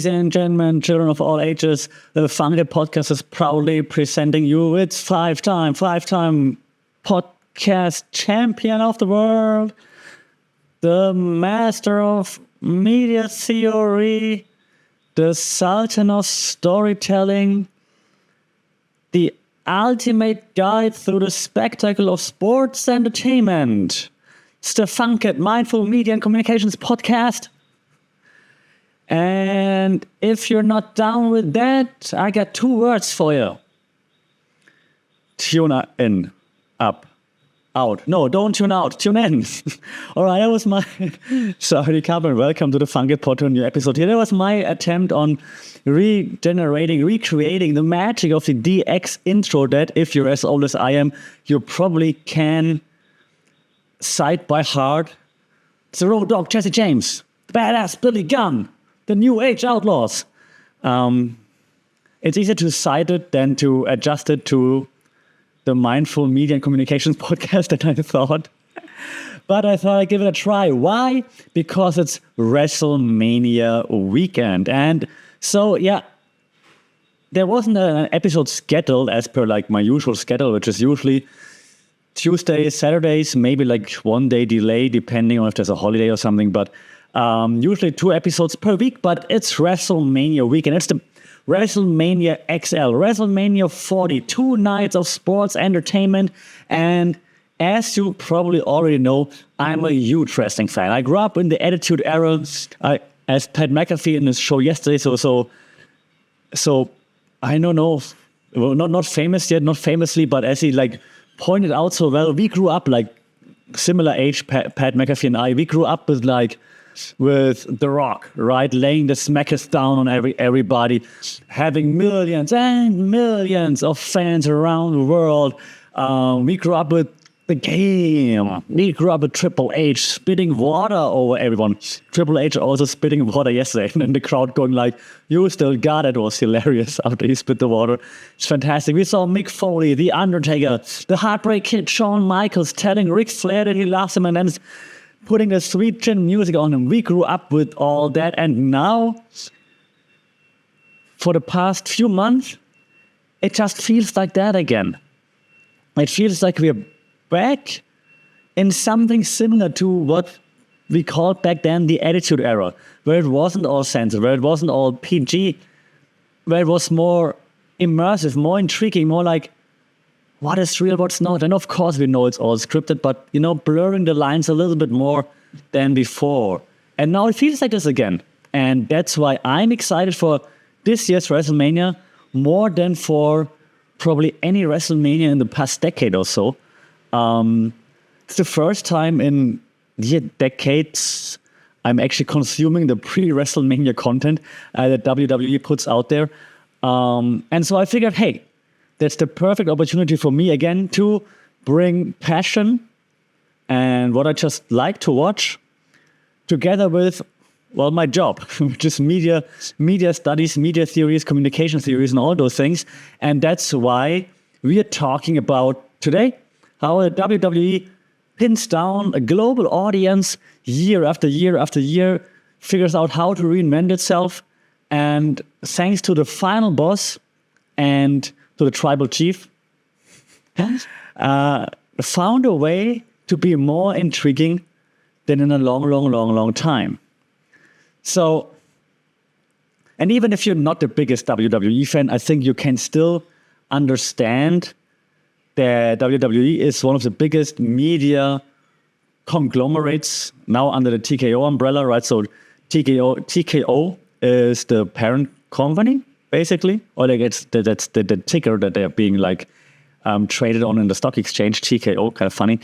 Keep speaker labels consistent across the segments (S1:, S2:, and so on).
S1: Ladies and gentlemen, children of all ages, the Funky Podcast is proudly presenting you its five-time podcast champion of the world, the master of media theory, the sultan of storytelling, the ultimate guide through the spectacle of sports entertainment. It's the Funked Mindful Media and Communications Podcast. And if you're not down with that, I got 2 words for you. Tune in, up, out. No, don't tune out, tune in. All right, that was my... Sorry, Carmen, welcome to the Funky Podcast, new episode here. That was my attempt on recreating the magic of the DX intro that, if you're as old as I am, you probably can cite by heart. The Road Dogg Jesse James, the Badass Billy Gunn, the New Age Outlaws. It's easier to cite it than to adjust it to the Mindful Media and Communications Podcast that I thought. But I thought I'd give it a try. Why? Because it's WrestleMania weekend. And so, yeah, there wasn't an episode scheduled as per like my usual schedule, which is usually Tuesdays, Saturdays, maybe like 1 day delay, depending on if there's a holiday or something. But usually 2 episodes per week, but it's WrestleMania weekend. It's the WrestleMania XL, WrestleMania 40, 2 nights of sports entertainment. And as you probably already know, I'm a huge wrestling fan. I grew up in the Attitude Era, as Pat McAfee in his show yesterday. So I don't know, well, not famous yet, not famously, but as he like pointed out so well, we grew up like similar age, Pat McAfee and I. We grew up with The Rock, right? Laying the smackers down on everybody, having millions and millions of fans around the world. We grew up with The Game. We grew up with Triple H spitting water over everyone. Triple H also spitting water yesterday, and then the crowd going like, "You still got it." It was hilarious after he spit the water. It's fantastic. We saw Mick Foley, The Undertaker, the Heartbreak Kid, Shawn Michaels telling Ric Flair that he loves him, and then putting the sweet chin music on him. We grew up with all that, and now, for the past few months, it just feels like that again. It feels like we're back in something similar to what we called back then the Attitude Era, where it wasn't all censored, where it wasn't all PG, where it was more immersive, more intriguing, more like, what is real, what's not? And of course we know it's all scripted, but, blurring the lines a little bit more than before. And now it feels like this again. And that's why I'm excited for this year's WrestleMania more than for probably any WrestleMania in the past decade or so. It's the first time in decades I'm actually consuming the pre-WrestleMania content that WWE puts out there. And so I figured, hey, that's the perfect opportunity for me again to bring passion and what I just like to watch together with, well, my job, which is media studies, media theories, communication theories, and all those things. And that's why we are talking about today how the WWE pins down a global audience year after year after year, figures out how to reinvent itself, and thanks to the final boss and to the tribal chief, found a way to be more intriguing than in a long time. So, and even if you're not the biggest WWE fan, I think you can still understand that WWE is one of the biggest media conglomerates now under the TKO umbrella, right? So TKO is the parent company, basically, or like that's the ticker that they're being like traded on in the stock exchange. TKO, kind of funny,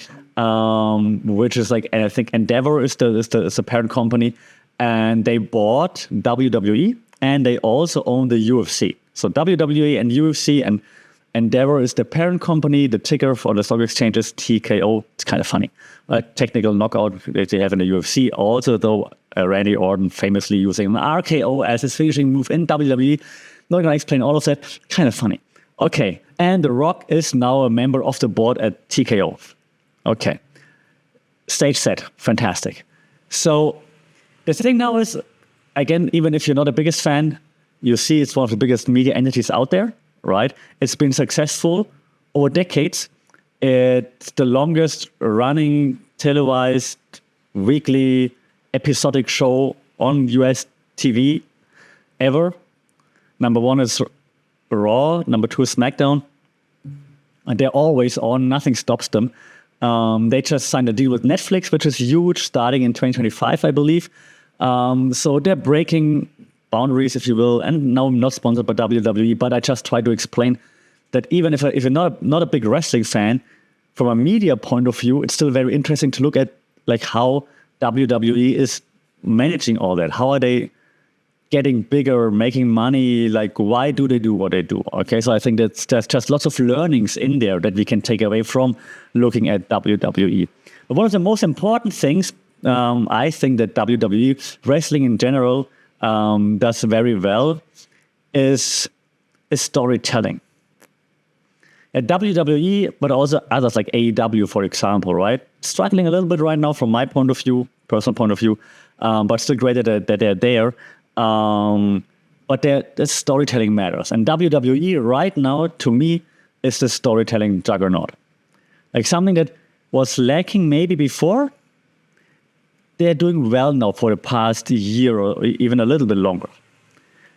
S1: which is like, and I think Endeavor is the parent company, and they bought WWE, and they also own the UFC. So WWE and UFC, and Endeavor is the parent company. The ticker for the stock exchange is TKO. It's kind of funny. Technical knockout that they have in the UFC. Also, though, Randy Orton famously using an RKO as his finishing move in WWE. Not going to explain all of that. Kind of funny. Okay. And The Rock is now a member of the board at TKO. Okay. Stage set. Fantastic. So the thing now is, again, even if you're not the biggest fan, you see it's one of the biggest media entities out there, right? It's been successful over decades. It's the longest running televised weekly episodic show on US TV ever. Number one is Raw, number two is SmackDown. And they're always on, nothing stops them. They just signed a deal with Netflix, which is huge, starting in 2025, I believe. So they're breaking boundaries, if you will. And now I'm not sponsored by WWE, but I just try to explain that even if you're not a big wrestling fan, from a media point of view, it's still very interesting to look at like how WWE is managing all that. How are they getting bigger, making money? Like, why do they do what they do? Okay, so I think there's just lots of learnings in there that we can take away from looking at WWE. But one of the most important things, I think that WWE, wrestling in general, does very well is storytelling. At WWE, but also others like AEW, for example, right? Struggling a little bit right now from my point of view, personal point of view, but still great that they're there. But the storytelling matters. And WWE right now, to me, is the storytelling juggernaut. Like something that was lacking maybe before, they're doing well now for the past year or even a little bit longer.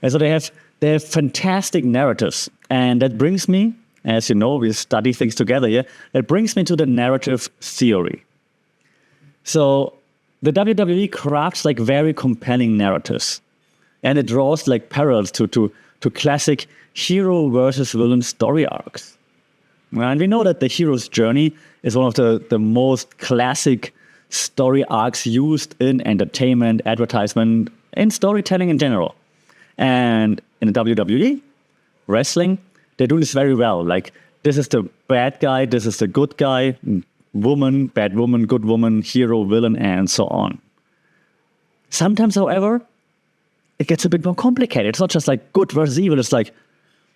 S1: And so they have fantastic narratives. And that brings me, as you know, we study things together here, that brings me to the narrative theory. So the WWE crafts like very compelling narratives. And it draws like parallels to classic hero versus villain story arcs. And we know that the hero's journey is one of the most classic story arcs used in entertainment, advertisement, and storytelling in general. And in the WWE, wrestling, they do this very well. Like, this is the bad guy, this is the good guy, woman, bad woman, good woman, hero, villain, and so on. Sometimes, however, it gets a bit more complicated. It's not just like good versus evil. It's like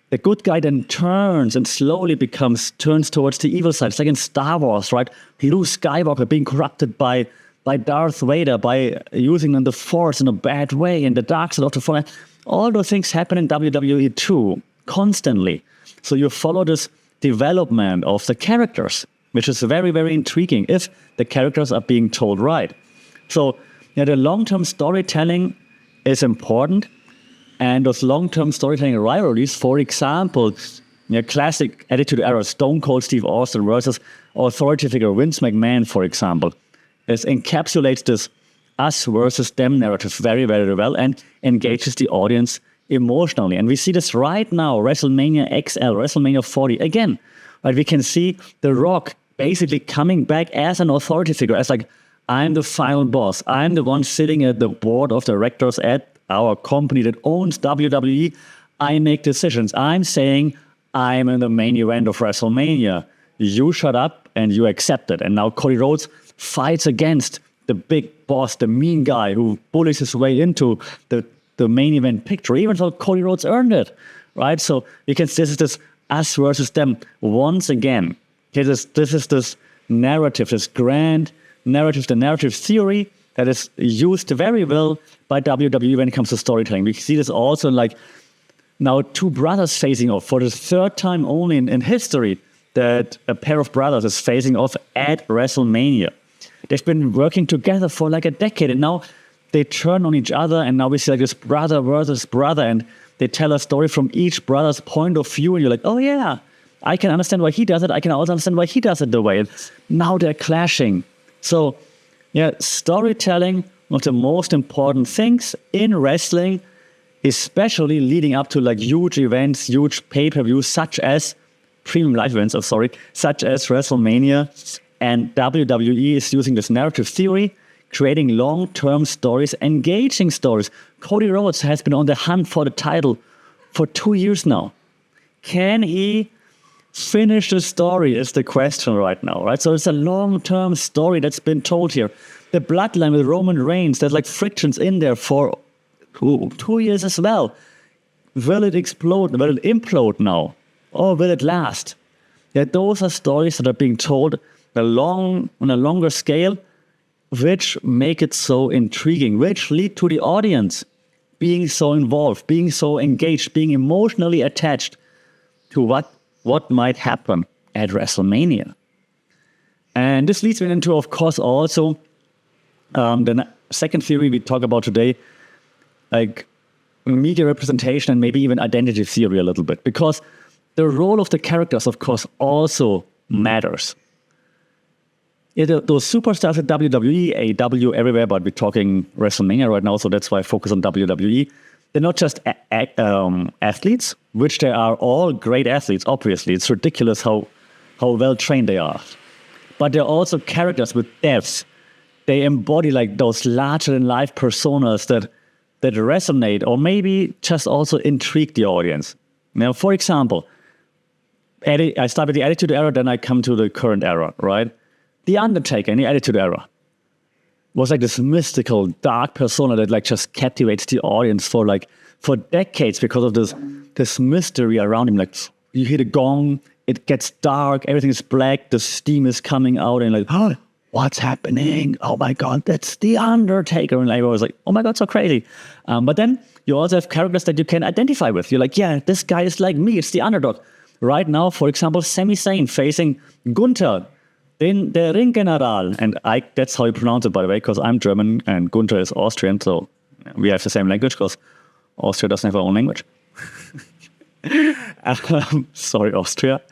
S1: the good guy then turns and slowly turns towards the evil side. It's like in Star Wars, right? Luke Skywalker being corrupted by Darth Vader, by using the Force in a bad way, and the dark side of the Force. All those things happen in WWE too, constantly. So you follow this development of the characters, which is very, very intriguing if the characters are being told right. So the long-term storytelling is important. And those long-term storytelling rivalries, for example, classic Attitude Era, Stone Cold Steve Austin versus authority figure Vince McMahon, for example, encapsulates this us versus them narrative very, very well and engages the audience emotionally. And we see this right now, WrestleMania XL, WrestleMania 40. Again, right, we can see The Rock basically coming back as an authority figure, as like, I'm the final boss. I'm the one sitting at the board of directors at our company that owns WWE. I make decisions. I'm saying I'm in the main event of WrestleMania. You shut up and you accept it. And now Cody Rhodes fights against the big boss, the mean guy who bullies his way into the main event picture, even though Cody Rhodes earned it, right? So you can see this is this us versus them once again. Okay, this is this narrative, this grand narrative, the narrative theory that is used very well by WWE when it comes to storytelling. We see this also in like now two brothers facing off for the third time only in history that a pair of brothers is facing off at WrestleMania. They've been working together for like a decade, and now they turn on each other, and now we see like this brother versus brother, and they tell a story from each brother's point of view, and you're like, oh yeah, I can understand why he does it. I can also understand why he does it the way. And now they're clashing. So yeah, storytelling, one of the most important things in wrestling, especially leading up to like huge events, huge pay-per-views, such as premium live events, such as WrestleMania. And WWE is using this narrative theory, creating long-term stories, engaging stories. Cody Rhodes has been on the hunt for the title for 2 years now. Can he finish the story is the question right now, right? So it's a long-term story that's been told here. The bloodline with Roman Reigns, there's like frictions in there for 2 years as well. Will it explode? Will it implode now? Or will it last? Yeah, those are stories that are being told on a longer scale, which make it so intriguing, which lead to the audience being so involved, being so engaged, being emotionally attached to what might happen at WrestleMania. And this leads me into, of course, also the second theory we talk about today, like media representation and maybe even identity theory a little bit, because the role of the characters, of course, also matters. Those superstars at WWE, AEW, everywhere, but we're talking WrestleMania right now, so that's why I focus on WWE. They're not just athletes, which they are all great athletes, obviously. It's ridiculous how well trained they are. But they're also characters with depths. They embody like those larger-than-life personas that resonate or maybe just also intrigue the audience. Now, for example, I start with the Attitude Era, then I come to the current era, right? The Undertaker in the Attitude Era was like this mystical, dark persona that like just captivates the audience for decades because of this mystery around him. Like you hear the gong, it gets dark, everything is black, the steam is coming out, and like, oh, what's happening? Oh my God, that's the Undertaker. And I was like, oh my God, so crazy. But then you also have characters that you can identify with. You're like, yeah, this guy is like me. It's the underdog. Right now, for example, Sami Zayn facing Gunther, der Ringgeneral. And that's how you pronounce it, by the way, because I'm German and Gunther is Austrian. So we have the same language because Austria doesn't have our own language. Sorry, Austria.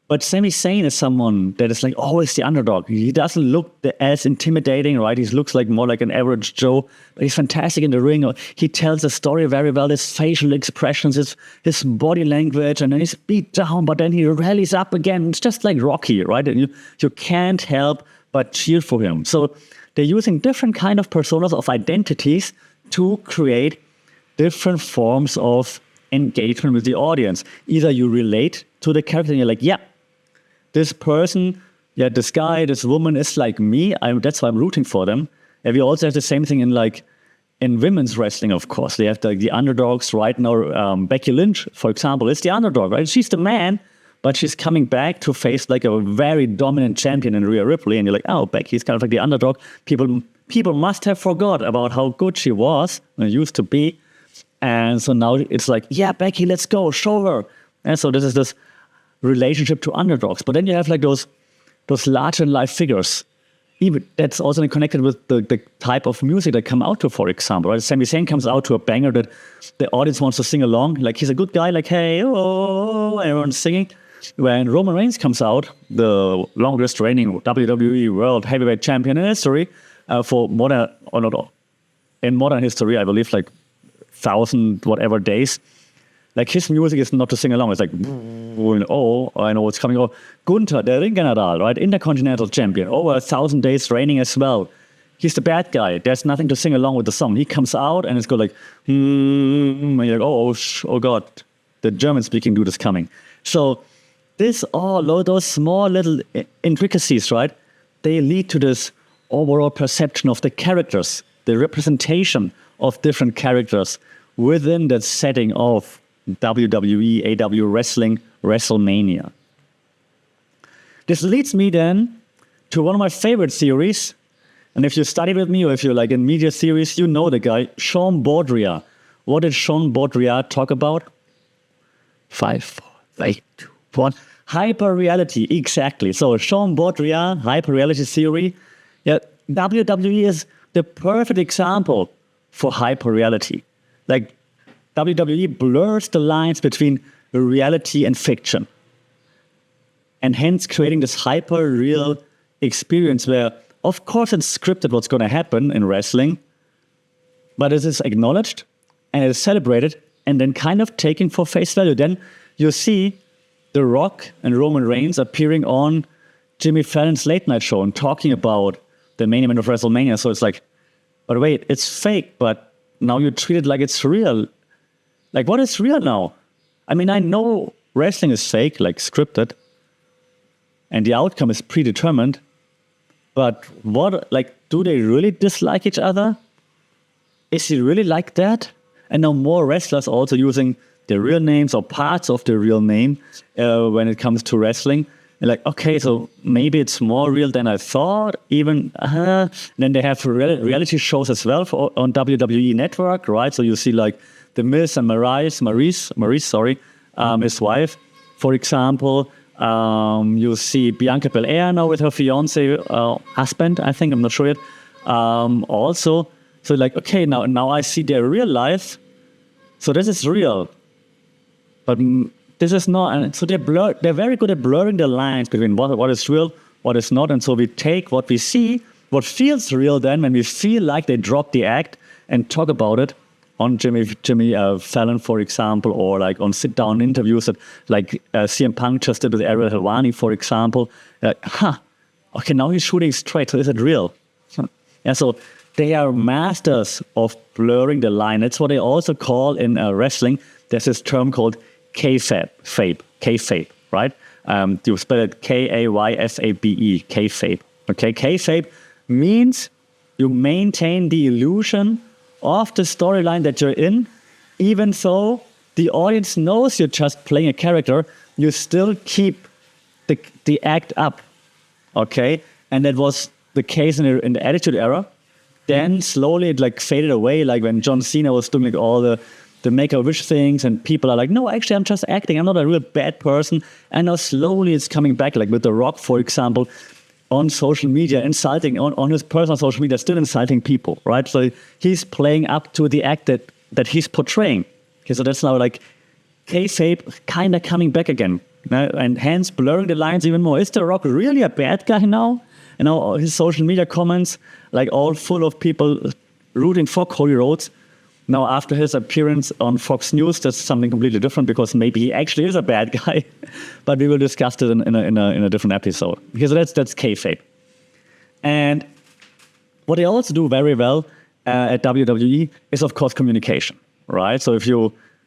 S1: But Sami Zayn is someone that is like always the underdog. He doesn't look as intimidating, right? He looks like more like an average Joe, but he's fantastic in the ring. He tells the story very well. His facial expressions, his body language, and then he's beat down, but then he rallies up again. It's just like Rocky, right? And you can't help but cheer for him. So they're using different kind of personas, of identities to create different forms of engagement with the audience. Either you relate to the character and you're like, yeah, this person, this guy, this woman is like me. That's why I'm rooting for them. And we also have the same thing in women's wrestling, of course. They have the underdogs right now. Becky Lynch, for example, is the underdog, right? She's the man, but she's coming back to face like a very dominant champion in Rhea Ripley. And you're like, oh, Becky's kind of like the underdog. People must have forgot about how good she was and used to be. And so now it's like, yeah, Becky, let's go, show her. And so this is this relationship to underdogs. But then you have like those larger-than-life figures. Even that's also connected with the type of music that come out to, for example. Right? Sami Zayn comes out to a banger that the audience wants to sing along. Like he's a good guy, like, hey, oh, everyone's singing. When Roman Reigns comes out, the longest reigning WWE World Heavyweight Champion in history, in modern history, I believe, like 1,000 whatever days. Like his music is not to sing along. It's like, oh, I know what's coming. Oh, Gunther, der Ringgeneral, right? Intercontinental champion, over 1,000 days reigning as well. He's the bad guy. There's nothing to sing along with the song. He comes out and it's go like, and you're like, oh God, the German-speaking dude is coming. So those small little intricacies, right? They lead to this overall perception of the characters, the representation of different characters within that setting of WWE, AW wrestling, WrestleMania. This leads me then to one of my favorite theories. And if you study with me or if you're like in media theories, you know the guy, Sean Baudrillard. What did Sean Baudrillard talk about? 5, 4, 3, 2, 1. Hyper-reality, exactly. So Sean Baudrillard, hyper-reality theory. Yeah, WWE is the perfect example for hyper-reality. Like WWE blurs the lines between reality and fiction. And hence creating this hyper-real experience where, of course, it's scripted what's going to happen in wrestling, but it is acknowledged and it is celebrated and then kind of taken for face value. Then you see The Rock and Roman Reigns appearing on Jimmy Fallon's late night show and talking about the main event of WrestleMania. So it's like, but wait, it's fake, but now you treat it like it's real. Like, what is real now? I mean, I know wrestling is fake, like scripted, and the outcome is predetermined, but do they really dislike each other? Is it really like that? And now more wrestlers also using their real names or parts of their real name when it comes to wrestling. You're like, okay, so maybe it's more real than I thought. Even then they have reality shows as well on WWE Network, right? So you see like The Miz and Maurice, his wife, for example. You see Bianca Belair now with her fiance, husband, I think, I'm not sure yet. Also, so like, okay, now I see their real life. So this is real. But this is not, and so they're very good at blurring the lines between what is real, what is not. And so we take what we see, what feels real then when we feel like they drop the act and talk about it on Jimmy Fallon, for example, or like on sit-down interviews that like CM Punk just did with Ariel Helwani, for example. Okay, now he's shooting straight, so is it real? Yeah, so they are masters of blurring the line. That's what they also call in wrestling. There's this term called kayfabe, right? You spell it Kayfabe, kayfabe. Okay, kayfabe means you maintain the illusion of the storyline that you're in, even though the audience knows you're just playing a character, you still keep the act up, okay? And that was the case in the Attitude Era. Then slowly it like faded away, like when John Cena was doing like all the Make-A-Wish things, and people are like, no, actually, I'm just acting. I'm not a real bad person. And now slowly it's coming back, like with The Rock, for example, on social media, insulting, on his personal social media, still insulting people, right? So he's playing up to the act that he's portraying. Okay, so that's now like kayfabe kind of coming back again, and hence blurring the lines even more. Is The Rock really a bad guy now? And now his social media comments, like all full of people rooting for Cody Rhodes. Now, after his appearance on Fox News, that's something completely different because maybe he actually is a bad guy. But we will discuss it in a different episode. Because that's kayfabe. And what they also do very well at WWE is, of course, communication, right? So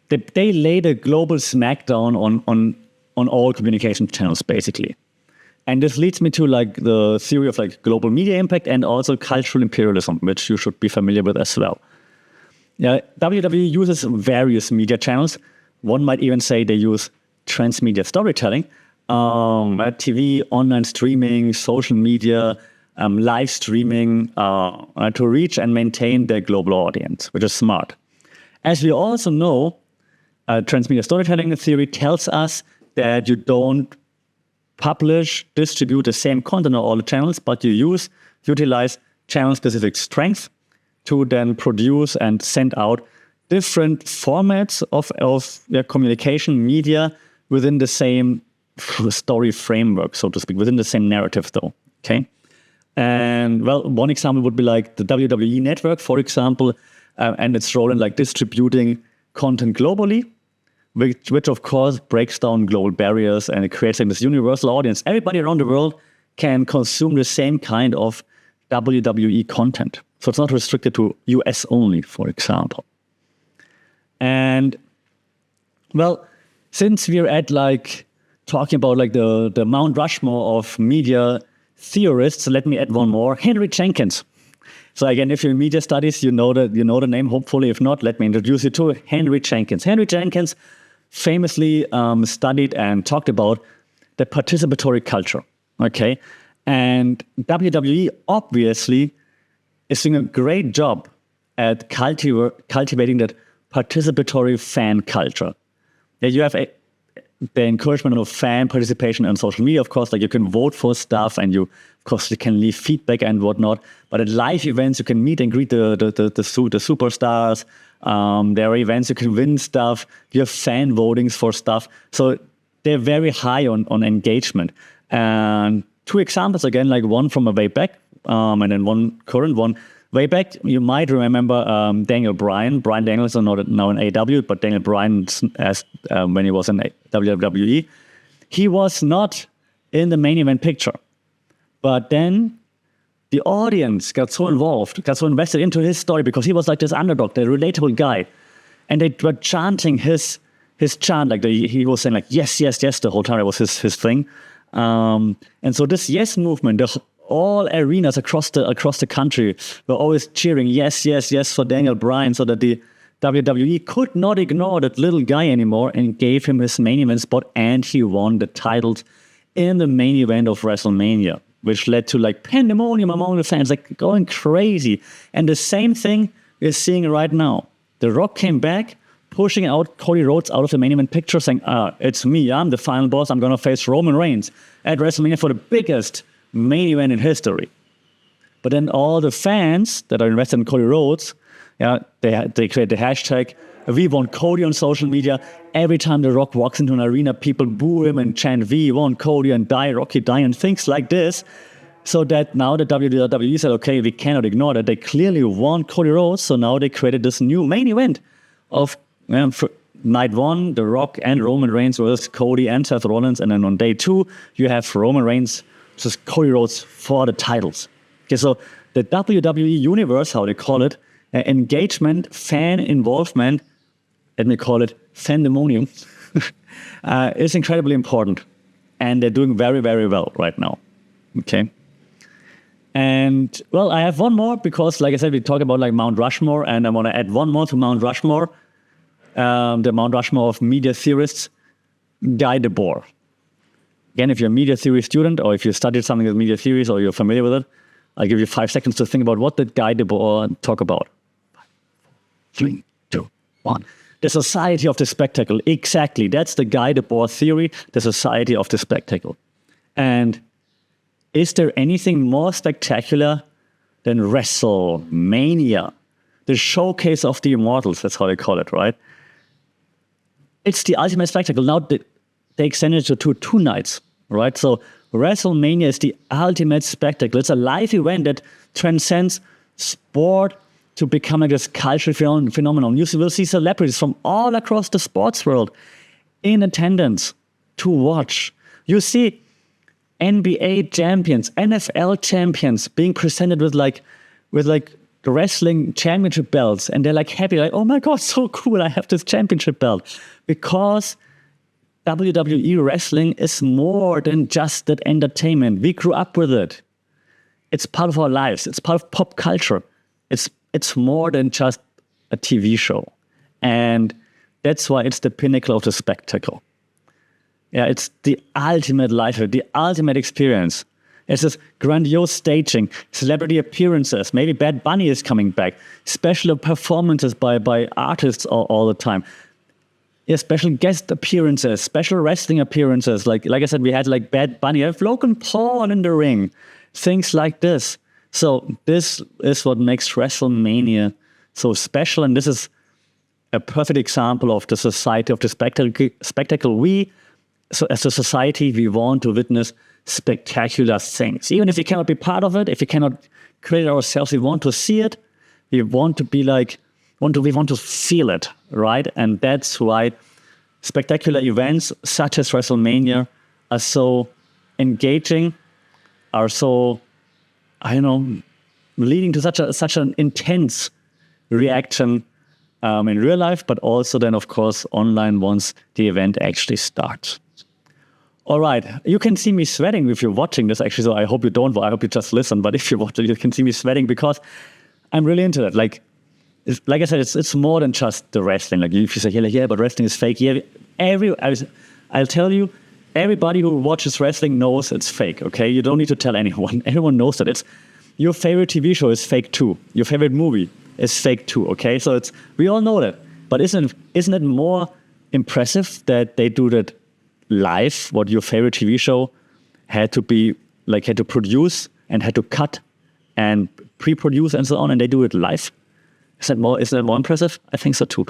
S1: they lay the global smackdown on all communication channels, basically. And this leads me to like the theory of like global media impact and also cultural imperialism, which you should be familiar with as well. Yeah, WWE uses various media channels. One might even say they use transmedia storytelling, TV, online streaming, social media, live streaming to reach and maintain their global audience, which is smart. As we also know, transmedia storytelling theory tells us that you don't distribute the same content on all the channels, but you utilize channel-specific strengths to then produce and send out different formats of their communication media within the same story framework, so to speak, within the same narrative though, okay? And well, one example would be like the WWE Network, for example, and its role in like distributing content globally, which of course breaks down global barriers and it creates like this universal audience. Everybody around the world can consume the same kind of WWE content. So it's not restricted to US only, for example. And well, since we're at like talking about like the Mount Rushmore of media theorists, let me add one more, Henry Jenkins. So again, if you're in media studies, you know the name, hopefully. If not, let me introduce you to Henry Jenkins. Henry Jenkins famously studied and talked about the participatory culture, okay? And WWE obviously is doing a great job at cultivating that participatory fan culture. Yeah, you have the encouragement of fan participation on social media, of course, like you can vote for stuff and you, of course, you can leave feedback and whatnot. But at live events, you can meet and greet the superstars. There are events you can win stuff. You have fan votings for stuff. So they're very high on engagement. And two examples, again, like one from a way back, and then one current one. Way back, you might remember Daniel Bryan. Bryan Danielson, now in AEW, but Daniel Bryan, as when he was in WWE, he was not in the main event picture. But then the audience got so involved, got so invested into his story because he was like this underdog, the relatable guy. And they were chanting his chant, like he was saying like, yes, yes, yes, the whole time. It was his thing. And so this yes movement, all arenas across the country were always cheering yes, yes, yes for Daniel Bryan, so that the WWE could not ignore that little guy anymore and gave him his main event spot, and he won the titles in the main event of WrestleMania, which led to like pandemonium among the fans, like going crazy. And the same thing we're seeing right now. The Rock came back, pushing out Cody Rhodes out of the main event picture, saying, it's me, I'm the final boss, I'm going to face Roman Reigns at WrestleMania for the biggest main event in history. But then all the fans that are invested in Cody Rhodes, they create the hashtag, we want Cody on social media. Every time The Rock walks into an arena, people boo him and chant, we want Cody and die, Rocky die, and things like this. So that now the WWE said, okay, we cannot ignore that. They clearly want Cody Rhodes, so now they created this new main event of for night 1, The Rock and Roman Reigns versus Cody and Seth Rollins, and then on day 2, you have Roman Reigns versus Cody Rhodes for the titles. Okay, so the WWE Universe, how they call it, engagement, fan involvement, let me call it fandemonium, is incredibly important. And they're doing very, very well right now. Okay. And, well, I have one more because, like I said, we talk about like Mount Rushmore, and I want to add one more to Mount Rushmore, the Mount Rushmore of media theorists, Guy Debord. Again, if you're a media theory student, or if you studied something with media theories, or you're familiar with it, I'll give you 5 seconds to think about what did Guy Debord talk about. 5, 4, 3, 2, 1. The society of the spectacle. Exactly. That's the Guy Debord theory, the society of the spectacle. And is there anything more spectacular than WrestleMania? The showcase of the immortals, that's how they call it, right? It's the ultimate spectacle. Now they extended it to 2 nights, right? So WrestleMania is the ultimate spectacle. It's a live event that transcends sport to become like this cultural phenomenon. You will see celebrities from all across the sports world in attendance to watch. You see NBA champions, NFL champions being presented with like the wrestling championship belts, and they're like happy, like, oh my God, so cool, I have this championship belt. Because WWE wrestling is more than just that entertainment. We grew up with it. It's part of our lives. It's part of pop culture. It's more than just a TV show. And that's why it's the pinnacle of the spectacle. Yeah, it's the ultimate life, the ultimate experience. It's this grandiose staging, celebrity appearances. Maybe Bad Bunny is coming back. Special performances by artists all the time. Yeah, special guest appearances, special wrestling appearances. Like I said, we had like Bad Bunny, I have Logan Paul in the ring. Things like this. So this is what makes WrestleMania so special. And this is a perfect example of the society of the spectacle. We, so as a society, we want to witness spectacular things. Even if we cannot be part of it, if we cannot create it ourselves, we want to see it. We want to be like, we want to feel it, right? And that's why spectacular events such as WrestleMania are so engaging, are so, leading to such an intense reaction in real life, but also then, of course, online once the event actually starts. All right, you can see me sweating if you're watching this, actually, so I hope you don't, I hope you just listen, but if you're watching, you can see me sweating because I'm really into it. Like I said, it's more than just the wrestling. Like if you say, yeah, but wrestling is fake. Yeah, I'll tell you, everybody who watches wrestling knows it's fake, okay? You don't need to tell anyone. Everyone knows that. Your favorite TV show is fake too. Your favorite movie is fake too, okay? So we all know that. But isn't it more impressive that they do that live, what your favorite TV show had to produce and had to cut and pre-produce and so on, and they do it live? Isn't that more impressive? I think so too.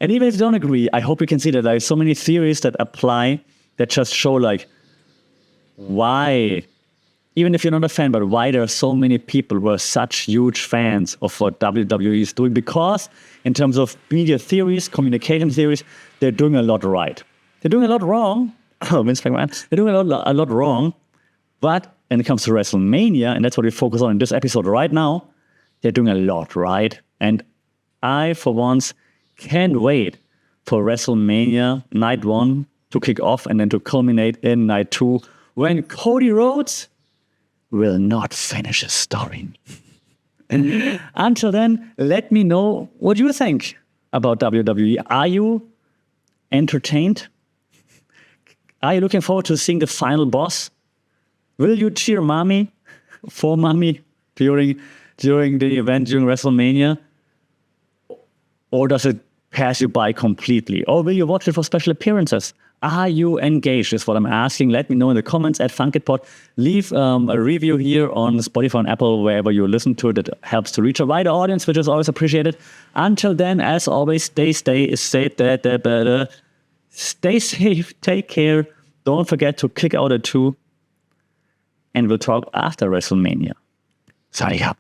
S1: And even if you don't agree, I hope you can see that there are so many theories that apply that just show like why, even if you're not a fan, but why there are so many people who are such huge fans of what WWE is doing. Because in terms of media theories, communication theories, they're doing a lot right. They're doing a lot wrong. Oh, Vince McMahon. They're doing a lot wrong. But when it comes to WrestleMania, and that's what we focus on in this episode right now, they're doing a lot right. And I, for once, can't wait for WrestleMania Night 1 to kick off and then to culminate in Night 2 when Cody Rhodes will not finish his story. Until then, let me know what you think about WWE. Are you entertained? Are you looking forward to seeing the final boss? Will you cheer Mami for Mami during the event, during WrestleMania? Or does it pass you by completely? Or will you watch it for special appearances? Are you engaged is what I'm asking. Let me know in the comments at FunkedPod. Leave a review here on Spotify and Apple, wherever you listen to it. It helps to reach a wider audience, which is always appreciated. Until then, as always, stay safe, take care. Don't forget to click out a 2. And we'll talk after WrestleMania. Signing up.